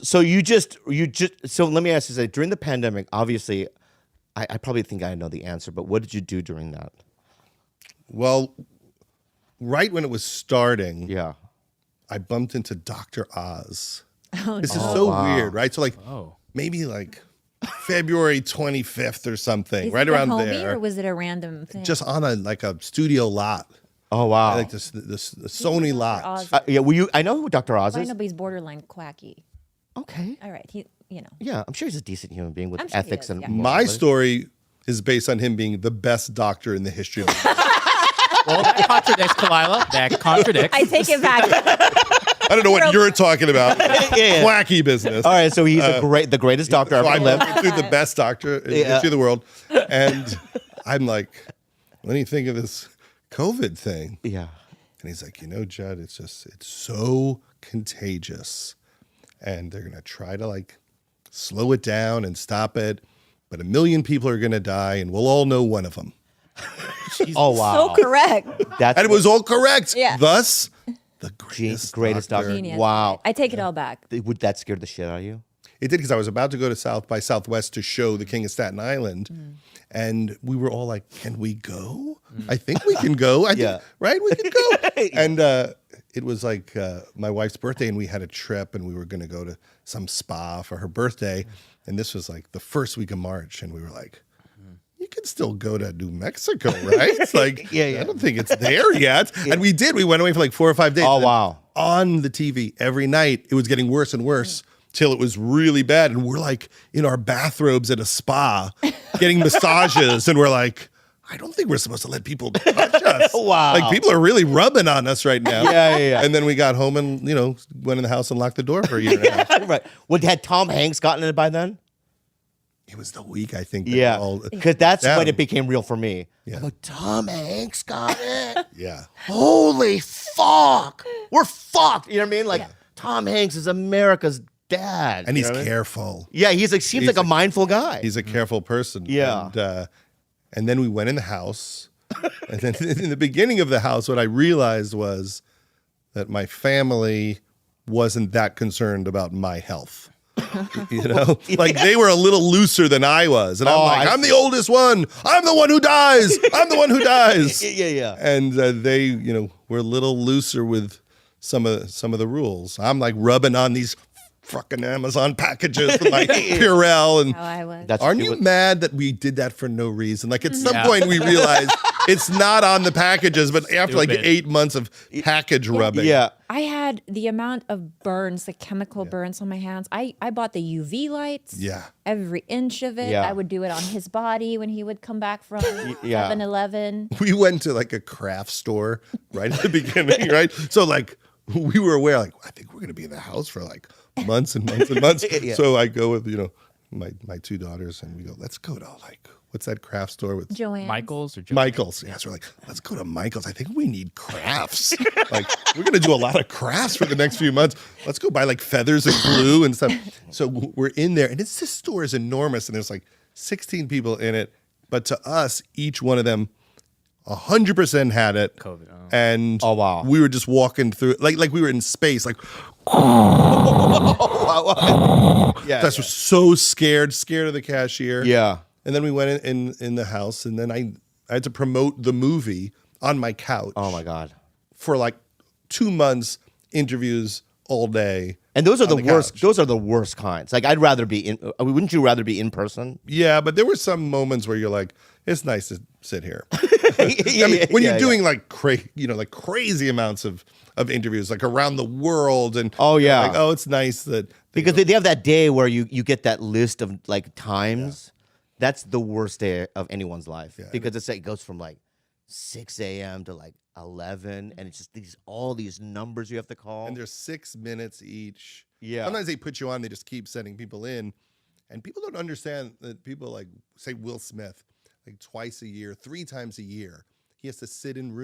So so let me ask you, during the pandemic, obviously, I probably think I know the answer, but what did you do during that? Well, right when it was starting, Yeah. I bumped into Dr. Oz. Oh, This no. is so wow. weird, right? So like maybe like February 25th or something, Is right it the around homie, there. or was it a random thing? Just on a studio lot. Oh wow. Like the Sony lot. Oz. Yeah. I know who Dr. Oz I is. know, but he's borderline quacky. Okay. All right, Yeah, I'm sure he's a decent human being with I'm sure he ethics is, and yeah. My story is based on him being the best doctor in the history of the world. Well, that contradicts, Kalila. That contradicts. I take it back. I don't know what you're talking about. Yeah. Quacky business. All right, so he's the greatest doctor So ever I'm lived. through the best doctor in the history of the world. And I'm like, what do you think of this COVID thing? Yeah. And he's like, Judd, it's so contagious. And they're going to try to slow it down and stop it. But 1 million people are going to die, and we'll all know one of them. Oh wow. So correct. That's And it was all correct. Yeah. Thus, the greatest doctor. Genius. Wow. I take it all back. Would that scare the shit out of you? It did, because I was about to go to South by Southwest to show The King of Staten Island. And we were all like, can we go? I think we can go. I think, right? We can go. And it was like my wife's birthday, and we had a trip, and we were going to go to some spa for her birthday. And this was like the first week of March. And we were like, you can still go to New Mexico, right? It's like, I don't think it's there yet. And we did. We went away for like 4 or 5 days. Oh, And wow. on the TV every night, it was getting worse and worse till it was really bad. And we're like in our bathrobes at a spa getting massages. And we're like, I don't think we're supposed to let people touch us. Wow. Like, people are really rubbing on us right now. Yeah. And then we got home and, went in the house and locked the door for a year and a half. Right. Had Tom Hanks gotten it by then? It was the week, I think. Yeah. Because that's Yeah. when it became real for me. Yeah. I'm like, Tom Hanks got it? Yeah. Holy fuck. We're fucked. You know what I mean? Like, Tom Hanks is America's dad. And you he's know what I mean? careful. Yeah, seems like a mindful guy. He's a careful person. Yeah. And then we went in the house. And then in the beginning of the house, what I realized was that my family wasn't that concerned about my health. Like, they were a little looser than I was. And I'm the oldest one. I'm the one who dies. I'm the one who dies. Yeah. And they, were a little looser with some of the rules. I'm like rubbing on these fucking Amazon packages with my Purell. And How I was. aren't you mad that we did that for no reason? Like, at some point we realized it's not on the packages, but after like 8 months of package rubbing. Yeah. I had the amount of burns, the chemical burns on my hands. I bought the UV lights. Yeah. Every inch of it. Yeah. I would do it on his body when he would come back from 7-Eleven. We went to like a craft store right at the beginning, right? So like we were aware, like, I think we're going to be in the house for like months and months and months. So I go with, my 2 daughters, and we go, let's go to like, what's that craft store with Joanne. Michael's or Joe? Michael's? Yeah, so we're like, let's go to Michael's. I think we need crafts. Like, we're going to do a lot of crafts for the next few months. Let's go buy like feathers and glue and stuff. So we're in there, and this store is enormous, and there's like 16 people in it. But to us, each one of them 100% had it. COVID. And Oh, wow. we were just walking through, like we were in space, like, that's so scared of the cashier. Yeah. And then we went in the house, and then I had to promote the movie on my couch. Oh, my God. For like 2 months, interviews all day. And those are the worst. couch. Those are the worst kinds. Like, I'd rather be in. Wouldn't you rather be in person? Yeah, but there were some moments where you're like, it's nice to sit here. When you're doing like crazy amounts of interviews, like around the world, and like, oh, it's nice that because they have that day where you get that list of like times. That's the worst day of anyone's life because it goes from like 6 a.m. to like 11, and it's just all these numbers you have to call. And there's 6 minutes each. Yeah. Sometimes they put you on, they just keep sending people in. And people don't understand that people like, say, Will Smith, like twice a year, 3 times a year, he has to sit in rooms.